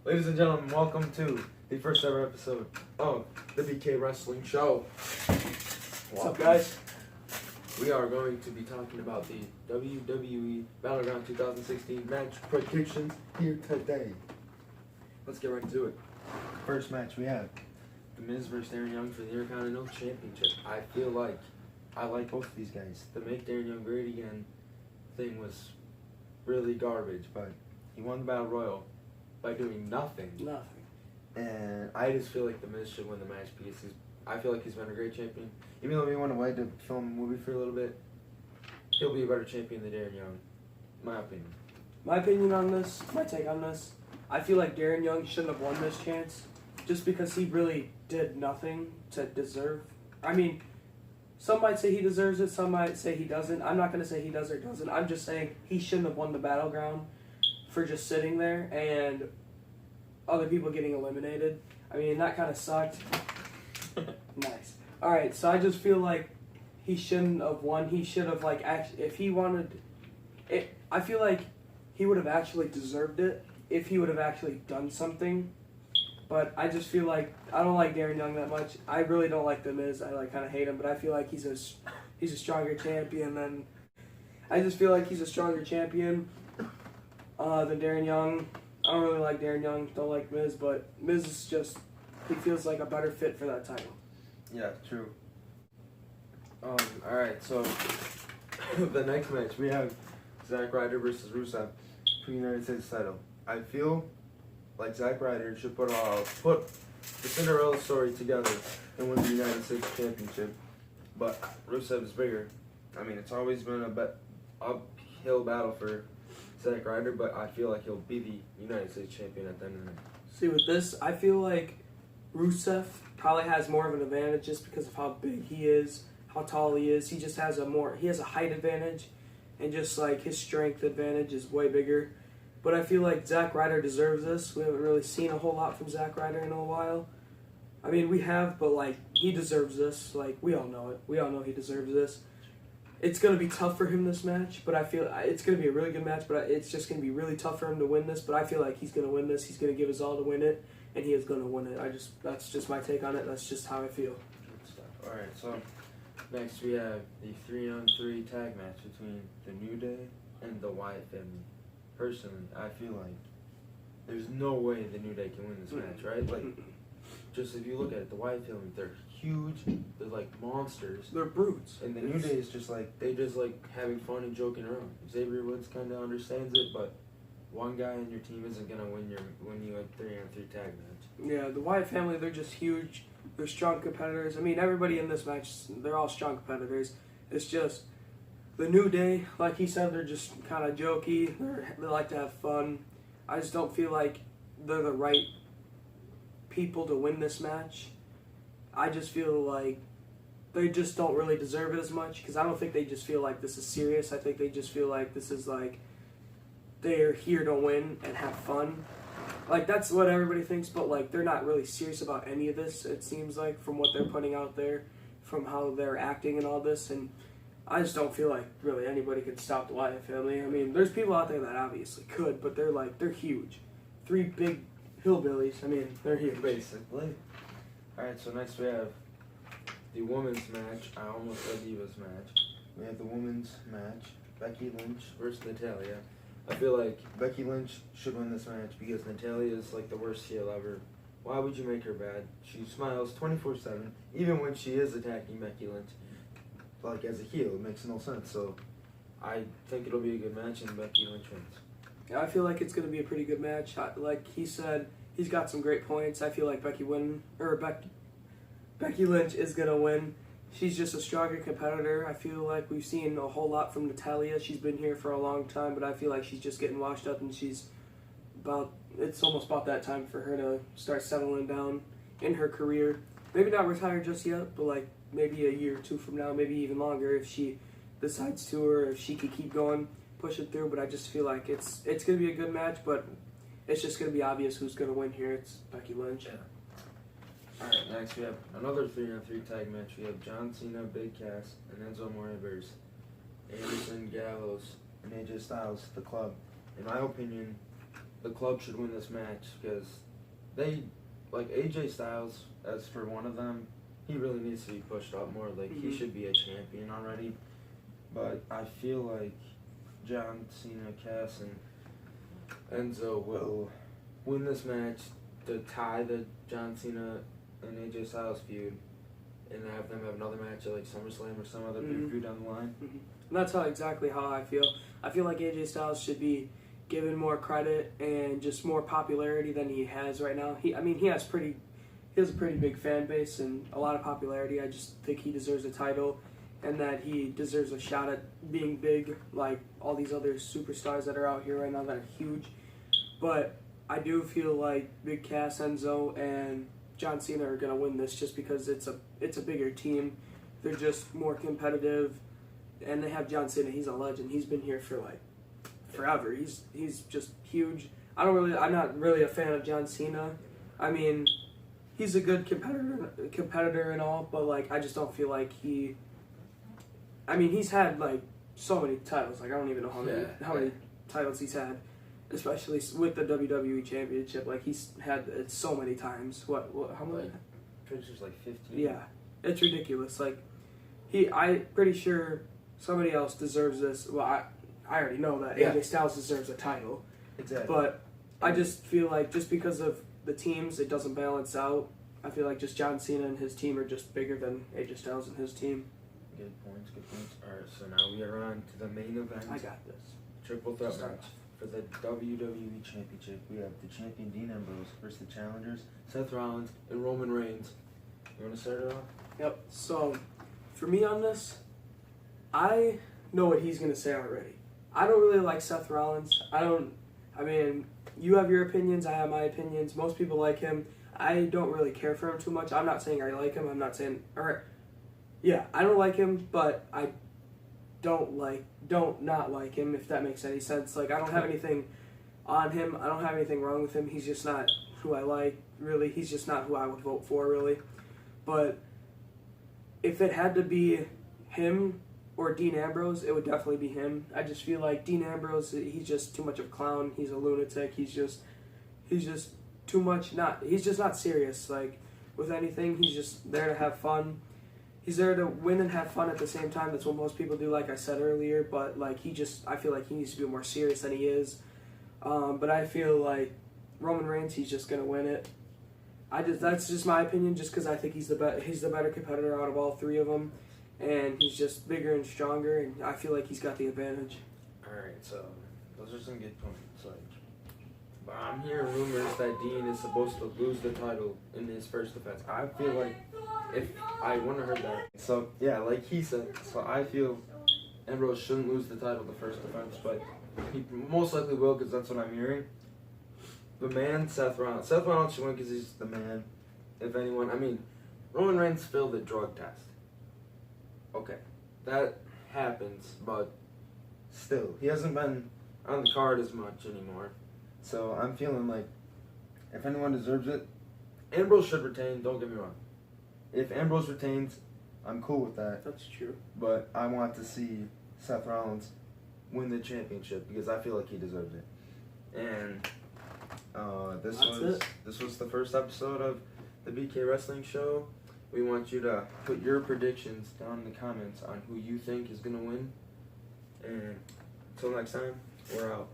Ladies and gentlemen, welcome to the first ever episode of the BK Wrestling Show. What's up, guys? We are going to be talking about the WWE Battleground 2016 match predictions here today. Let's get right into it. First match we have The Miz versus Darren Young for the Intercontinental Championship. I feel like I like both of these guys. The Make Darren Young Great Again thing was really garbage, but he won the Battle Royal by doing nothing. And I just feel like The Miz should win the match because I feel like he's been a great champion. Even though he went away to film a movie for a little bit, he'll be a better champion than Darren Young, in my opinion. My opinion on this, my take on this, I feel like Darren Young shouldn't have won this chance just because he really did nothing to deserve. I mean, some might say he deserves it, some might say he doesn't. I'm not going to say he does or doesn't. I'm just saying he shouldn't have won the Battleground for just sitting there and other people getting eliminated. I mean, that kind of sucked. Nice. All right, so I just feel like he shouldn't have won. He should have, like, actually, if he wanted it, I feel like he would have actually deserved it if he would have actually done something. But I just feel like I don't like Darren Young that much. I really don't like The Miz. I kind of hate him, but I feel like he's a stronger champion than I just feel like he's a stronger champion than Darren Young. I don't really like Darren Young. Don't like Miz, but Miz is just he feels like a better fit for that title. Yeah, true. Alright, so the next match we have Zack Ryder versus Rusev for the United States title. I feel like Zack Ryder should put the Cinderella story together and win the United States Championship. But Rusev is bigger. I mean, it's always been uphill battle for Zack Ryder, but I feel like he'll be the United States Champion at the end of the night. See, with this, I feel like Rusev probably has more of an advantage just because of how big he is, how tall he is. He just has he has a height advantage, and just like his strength advantage is way bigger. But I feel like Zack Ryder deserves this. We haven't really seen a whole lot from Zack Ryder in a while. I mean, we have, but like he deserves this. Like we all know it. We all know he deserves this. It's going to be tough for him this match, but I feel it's going to be a really good match, but it's just going to be really tough for him to win this, but I feel like he's going to win this. He's going to give his all to win it, and he is going to win it. That's just my take on it. That's just how I feel. Good stuff. All right, so next we have the 3-on-3 tag match between the New Day and the Wyatt family. Personally, I feel like there's no way the New Day can win this match, right? Like, just if you look at it, the Wyatt family, they're huge, they're like monsters. They're brutes. And the New Day is just like, they just like having fun and joking around. Xavier Woods kind of understands it, but one guy on your team isn't going to win you a 3-on-3 tag match. Yeah, the Wyatt family, they're just huge. They're strong competitors. I mean, everybody in this match, they're all strong competitors. It's just the New Day, like he said, they're just kind of jokey. They like to have fun. I just don't feel like they're the right people to win this match. I just feel like they just don't really deserve it as much because I don't think they just feel like this is serious. I think they just feel like this is like they're here to win and have fun. Like that's what everybody thinks, but like they're not really serious about any of this. It seems like from what they're putting out there, from how they're acting and all this, and I just don't feel like really anybody can stop the Wyatt family. I mean, there's people out there that obviously could, but they're huge. 3 big hillbillies. I mean, they're huge. Basically. Alright, so next we have the women's match. I almost said Divas match. We have the women's match. Becky Lynch versus Natalya. I feel like Becky Lynch should win this match because Natalya is like the worst heel ever. Why would you make her bad? She smiles 24/7, even when she is attacking Becky Lynch. Like as a heel, it makes no sense. So I think it'll be a good match and Becky Lynch wins. Yeah, I feel like it's going to be a pretty good match. Like he said, he's got some great points. I feel like Becky Lynch is going to win. She's just a stronger competitor. I feel like we've seen a whole lot from Natalya. She's been here for a long time, but I feel like she's just getting washed up, and it's almost about that time for her to start settling down in her career. Maybe not retire just yet, but like maybe a year or 2 from now, maybe even longer if she decides to, or if she could keep going, push it through. But I just feel like it's going to be a good match, but it's just going to be obvious who's going to win here. It's Becky Lynch. Yeah. Alright, next we have another 3-on-3 tag match. We have John Cena, Big Cass, and Enzo Amore versus Anderson, Gallows, and AJ Styles, The Club. In my opinion, the club should win this match because they, like AJ Styles, as for one of them, he really needs to be pushed up more. Like, he should be a champion already. But I feel like John Cena, Cass, and Enzo will win this match to tie the John Cena and AJ Styles feud and have them have another match at like SummerSlam or some other pay-per-view down the line. And that's exactly how I feel. I feel like AJ Styles should be given more credit and just more popularity than he has right now. He has a pretty big fan base and a lot of popularity. I just think he deserves a title and that he deserves a shot at being big like all these other superstars that are out here right now that are huge. But I do feel like Big Cass, Enzo, and John Cena are going to win this just because it's a bigger team. They're just more competitive, and they have John Cena. He's a legend. He's been here for like forever. He's just huge. I'm not really a fan of John Cena. I mean, he's a good competitor and all, but like I just don't feel like he's had like so many titles. Like I don't even know how many titles he's had. Especially with the WWE Championship, like he's had it so many times. How many? Pretty sure it's like 15. Yeah, it's ridiculous. Like I'm pretty sure somebody else deserves this. Well, I already know that AJ Styles deserves a title. Exactly. But I just feel like just because of the teams, it doesn't balance out. I feel like just John Cena and his team are just bigger than AJ Styles and his team. Good points. All right, so now we are on to the main event. I got this. Triple threat match. For the WWE Championship, we have the champion Dean Ambrose versus the challengers Seth Rollins and Roman Reigns. You want to start it off? Yep. So, for me on this, I know what he's going to say already. I don't really like Seth Rollins. You have your opinions, I have my opinions. Most people like him. I don't really care for him too much. I'm not saying I like him. I don't like him, but I don't not like him, if that makes any sense. Like, I don't have anything on him. I don't have anything wrong with him. He's just not who I like, really. He's just not who I would vote for, really. But if it had to be him or Dean Ambrose, it would definitely be him. I just feel like Dean Ambrose, he's just too much of a clown. He's a lunatic. He's just too much. He's just not serious, like, with anything. He's just there to have fun. He's there to win and have fun at the same time. That's what most people do, like I said earlier. But like I feel like he needs to be more serious than he is. But I feel like Roman Reigns, he's just gonna win it. That's just my opinion, just because I think he's the better competitor out of all three of them, and he's just bigger and stronger, and I feel like he's got the advantage. All right, so those are some good points. But I'm hearing rumors that Dean is supposed to lose the title in his first defense. I feel like I wouldn't have heard that. So yeah, like he said, so I feel Ambrose shouldn't lose the title the first defense, but he most likely will because that's what I'm hearing. The man, Seth Rollins. Seth Rollins should win because he's the man. If anyone, Roman Reigns failed the drug test. Okay, that happens, but still, he hasn't been on the card as much anymore. So I'm feeling like if anyone deserves it, Ambrose should retain, don't get me wrong. If Ambrose retains, I'm cool with that. That's true. But I want to see Seth Rollins win the championship because I feel like he deserves it. And this was the first episode of the BK Wrestling Show. We want you to put your predictions down in the comments on who you think is going to win. And until next time, we're out.